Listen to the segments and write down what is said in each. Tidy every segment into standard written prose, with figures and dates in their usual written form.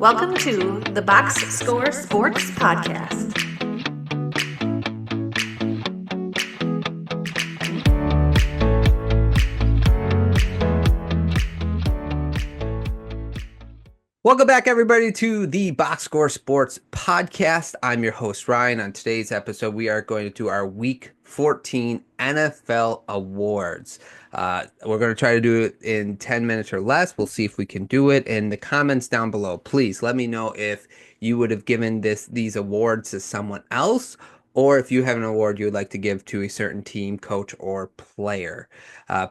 Welcome to the Box Score Sports Podcast. Welcome back, everybody, to the Box Score Sports Podcast. I'm your host, Ryan. On today's episode, we are going to do our Week 14 NFL Awards. We're going to try to do it in 10 minutes or less. We'll see if we can do it. In the comments down below, please let me know if you would have given these awards to someone else, or if you have an award you would like to give to a certain team, coach, or player.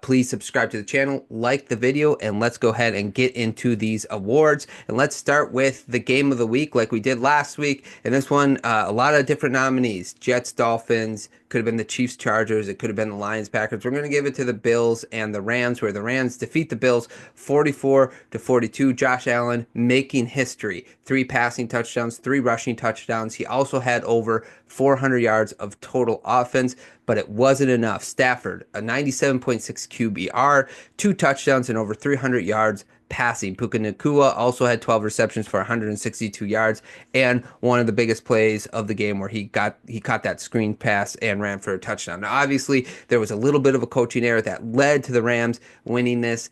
Please subscribe to the channel, like the video, and let's go ahead and get into these awards. And let's start with the game of the week like we did last week. And this one, a lot of different nominees. Jets, Dolphins, could have been the Chiefs, Chargers, it could have been the Lions, Packers. We're going to give it to the Bills and the Rams, where the Rams defeat the Bills 44-42. Josh Allen making history. 3 passing touchdowns, 3 rushing touchdowns. He also had over 400 yards of total offense, but it wasn't enough. Stafford, a 97.6 QBR, 2 touchdowns and over 300 yards passing. Puka Nacua also had 12 receptions for 162 yards, and one of the biggest plays of the game where he caught that screen pass and ran for a touchdown. Now, obviously, there was a little bit of a coaching error that led to the Rams winning this,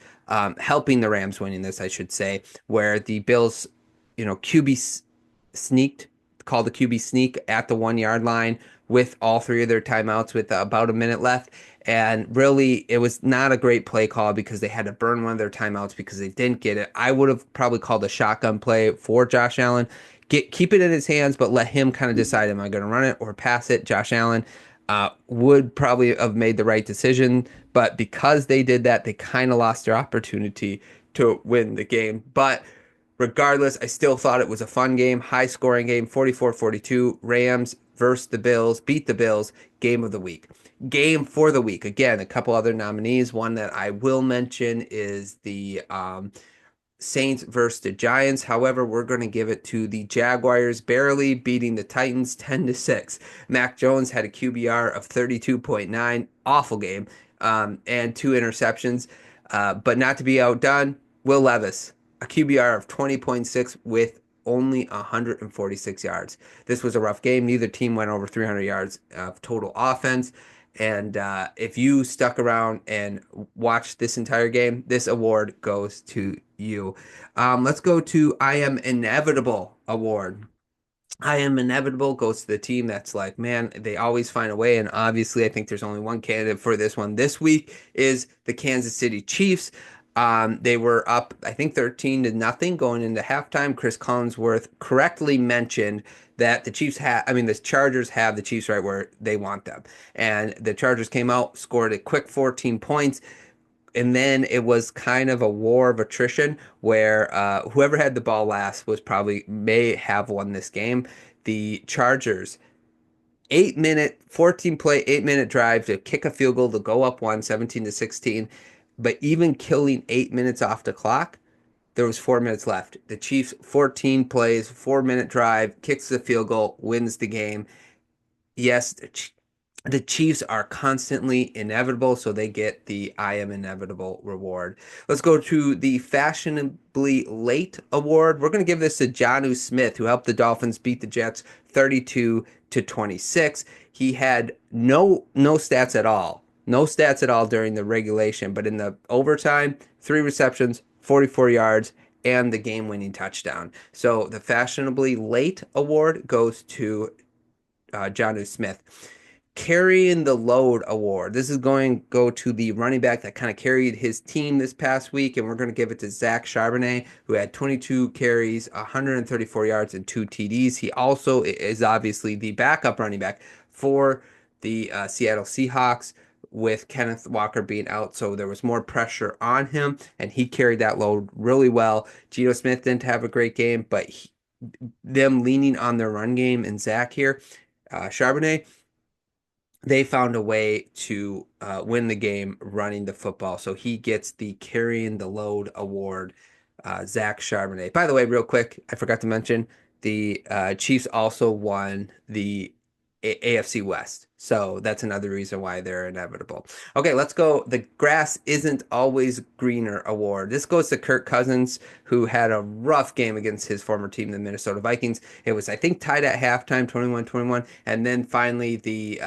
helping the Rams winning this, I should say, where the Bills, QB sneaked, called the QB sneak at the 1-yard line with all 3 of their timeouts with about a minute left. And really, it was not a great play call because they had to burn one of their timeouts because they didn't get it. I would have probably called a shotgun play for Josh Allen. Keep it in his hands, but let him kind of decide, am I going to run it or pass it? Josh Allen would probably have made the right decision, but because they did that, they kind of lost their opportunity to win the game. But regardless, I still thought it was a fun game, high-scoring game, 44-42. Rams versus the Bills, beat the Bills, game of the week. Game for the week. Again, a couple other nominees. One that I will mention is the Saints versus the Giants. However, we're going to give it to the Jaguars, barely beating the Titans 10-6. Mac Jones had a QBR of 32.9, awful game, and 2 interceptions. But not to be outdone, Will Levis, a QBR of 20.6 with only 146 yards. This was a rough game. Neither team went over 300 yards of total offense. And if you stuck around and watched this entire game, this award goes to you. Let's go to I Am Inevitable award. I Am Inevitable goes to the team that's like, man, they always find a way. And obviously, I think there's only one candidate for this one this week is the Kansas City Chiefs. They were up, I think, 13-0 going into halftime. Chris Collinsworth correctly mentioned that the Chargers have the Chiefs right where they want them. And the Chargers came out, scored a quick 14 points. And then it was kind of a war of attrition where whoever had the ball last may have won this game. The Chargers, 14-play, 8-minute drive to kick a field goal to go up 17-16. But even killing 8 minutes off the clock, there was 4 minutes left. The Chiefs, 14 plays, 4-minute drive, kicks the field goal, wins the game. Yes, the Chiefs are constantly inevitable, so they get the I Am Inevitable reward. Let's go to the Fashionably Late award. We're going to give this to Jonnu Smith, who helped the Dolphins beat the Jets 32-26. He had no stats at all. No stats at all during the regulation, but in the overtime, 3 receptions, 44 yards, and the game-winning touchdown. So the Fashionably Late award goes to Jonnu Smith. Carrying the Load award. This is going to go to the running back that kind of carried his team this past week, and we're going to give it to Zach Charbonnet, who had 22 carries, 134 yards, and 2 TDs. He also is obviously the backup running back for the Seattle Seahawks, with Kenneth Walker being out, so there was more pressure on him, and he carried that load really well. Geno Smith didn't have a great game, but them leaning on their run game and Zach here, Charbonnet, they found a way to win the game running the football. So he gets the Carrying the Load award, Zach Charbonnet. By the way, real quick, I forgot to mention, the Chiefs also won the AFC West. So that's another reason why they're inevitable. Okay, let's go. The grass isn't always greener award. This goes to Kirk Cousins, who had a rough game against his former team, the Minnesota Vikings. It was, I think, tied at halftime, 21-21, and then finally the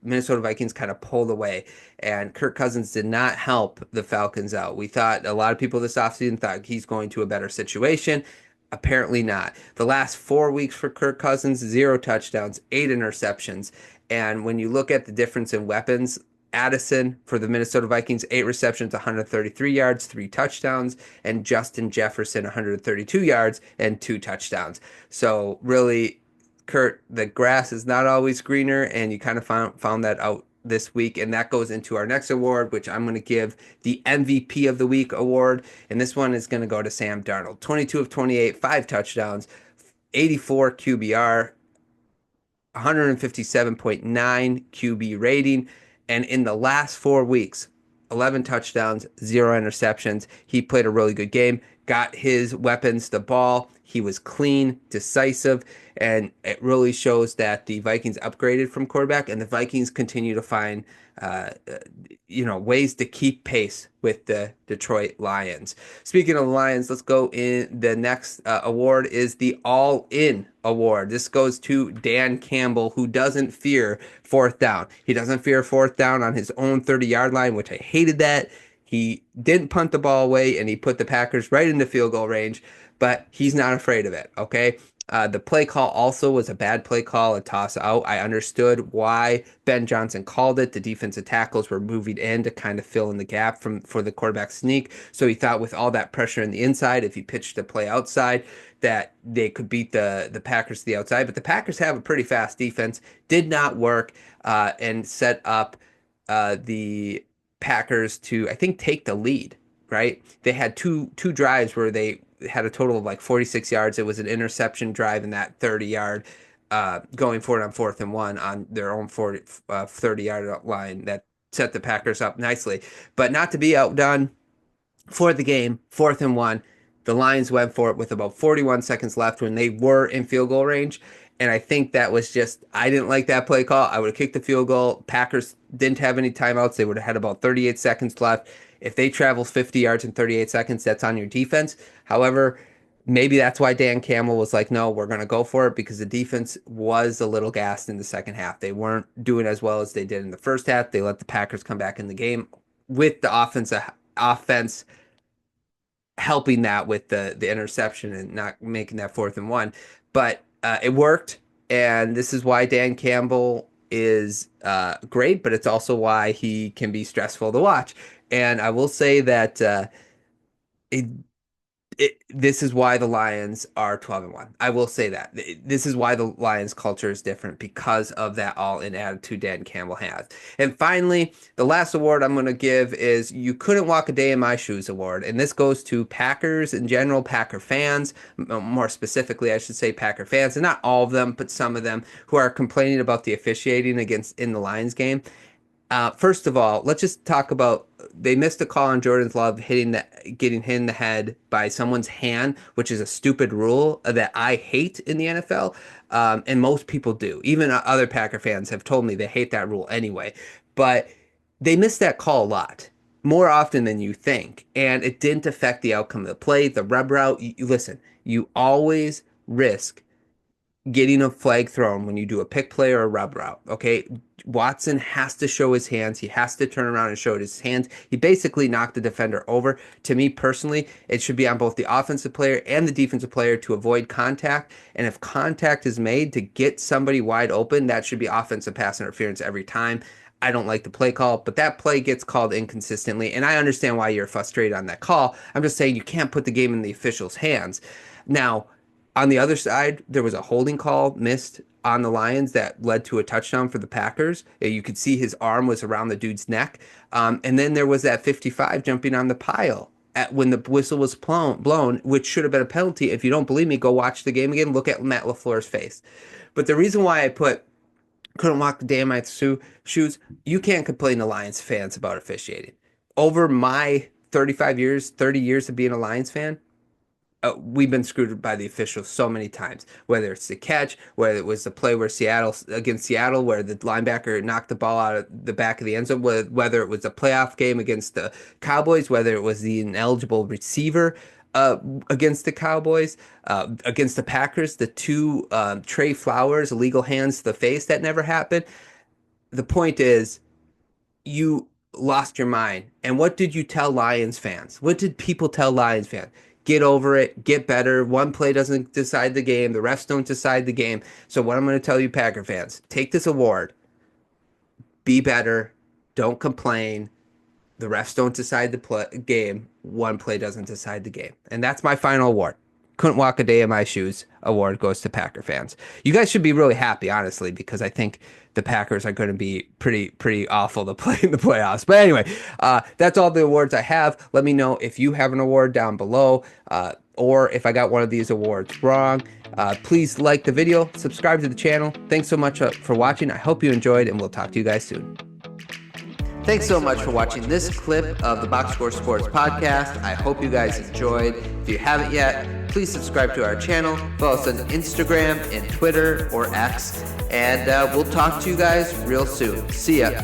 Minnesota Vikings kind of pulled away, and Kirk Cousins did not help the Falcons out. We thought, a lot of people this offseason thought he's going to a better situation. Apparently not. The last 4 weeks for Kirk Cousins, 0 touchdowns, 8 interceptions. And when you look at the difference in weapons, Addison for the Minnesota Vikings, 8 receptions, 133 yards, 3 touchdowns, and Justin Jefferson, 132 yards and 2 touchdowns. So really, Kurt, the grass is not always greener, and you kind of found that out this week, and that goes into our next award, which I'm going to give the MVP of the week award, and this one is going to go to Sam Darnold. 22 of 28, 5 touchdowns, 84 QBR, 157.9 QB rating. And in the last 4 weeks, 11 touchdowns, 0 interceptions. He played a really good game, got his weapons the ball. He was clean, decisive, and it really shows that the Vikings upgraded from quarterback, and the Vikings continue to find uh, ways to keep pace with the Detroit Lions. Speaking of the Lions, let's go in. The next award is the All In Award. This goes to Dan Campbell, who doesn't fear fourth down. He doesn't fear fourth down on his own 30-yard line, which I hated that. He didn't punt the ball away, and he put the Packers right into field goal range, but he's not afraid of it, okay? The play call also was a bad play call, a toss out. I understood why Ben Johnson called it. The defensive tackles were moving in to kind of fill in the gap for the quarterback sneak. So he thought with all that pressure in the inside, if he pitched the play outside, that they could beat the Packers to the outside. But the Packers have a pretty fast defense. Did not work and set up the Packers to, I think, take the lead, right? They had two drives where they had a total of like 46 yards. It was an interception drive in that 30-yard going for it on 4th and 1 on their own 30-yard line that set the Packers up nicely. But not to be outdone for the game, 4th and 1, the Lions went for it with about 41 seconds left when they were in field goal range. And I think that was just, I didn't like that play call. I would have kicked the field goal. Packers didn't have any timeouts. They would have had about 38 seconds left. If they travel 50 yards in 38 seconds, that's on your defense. However, maybe that's why Dan Campbell was like, no, we're going to go for it, because the defense was a little gassed in the second half. They weren't doing as well as they did in the first half. They let the Packers come back in the game with the offense helping that with the interception and not making that 4th and 1. But it worked, and this is why Dan Campbell is great, but it's also why he can be stressful to watch. And I will say that it, this is why the Lions are 12-1. I will say that. This is why the Lions culture is different, because of that all-in attitude Dan Campbell has. And finally, the last award I'm going to give is You Couldn't Walk a Day in My Shoes award. And this goes to Packers in general, Packer fans, more specifically, I should say Packer fans, and not all of them, but some of them, who are complaining about the officiating in the Lions game. First of all, let's just talk about, they missed a call on Jordan's Love getting hit in the head by someone's hand, which is a stupid rule that I hate in the NFL, and most people do. Even other Packer fans have told me they hate that rule anyway. But they missed that call a lot, more often than you think, and it didn't affect the outcome of the play, the rub route. Listen, you always risk getting a flag thrown when you do a pick play or a rub route. Okay. Watson has to show his hands. He has to turn around and show his hands. He basically knocked the defender over. To me personally, it should be on both the offensive player and the defensive player to avoid contact. And if contact is made to get somebody wide open, that should be offensive pass interference every time. I don't like the play call, but that play gets called inconsistently. And I understand why you're frustrated on that call. I'm just saying you can't put the game in the officials' hands. Now, on the other side, there was a holding call missed on the Lions that led to a touchdown for the Packers. You could see his arm was around the dude's neck. And then there was that 55 jumping on the pile when the whistle was blown, which should have been a penalty. If you don't believe me, go watch the game again. Look at Matt LaFleur's face. But the reason why I couldn't walk the day in my shoes, you can't complain to Lions fans about officiating. Over my 35 years, 30 years of being a Lions fan, we've been screwed by the officials so many times, whether it's the catch, whether it was the play where against Seattle, where the linebacker knocked the ball out of the back of the end zone, whether it was a playoff game against the Cowboys, whether it was the ineligible receiver against the Cowboys, against the Packers, the two Trey Flowers illegal hands to the face that never happened. The point is, you lost your mind. And what did you tell Lions fans? What did people tell Lions fans? Get over it, get better. One play doesn't decide the game. The refs don't decide the game. So what I'm going to tell you, Packer fans, take this award. Be better. Don't complain. The refs don't decide the game. One play doesn't decide the game. And that's my final award. Couldn't walk a day in my shoes. Award goes to Packer fans. You guys should be really happy, honestly, because I think the Packers are going to be pretty awful to play in the playoffs. But anyway, that's all the awards I have. Let me know if you have an award down below, or if I got one of these awards wrong. Please like the video, subscribe to the channel. Thanks so much for watching. I hope you enjoyed, and we'll talk to you guys soon. Thanks so much for watching this clip of the Box Score Sports Podcast. I hope you guys enjoyed. If you haven't yet, please subscribe to our channel. Follow us on Instagram and Twitter or X. And we'll talk to you guys real soon. See ya.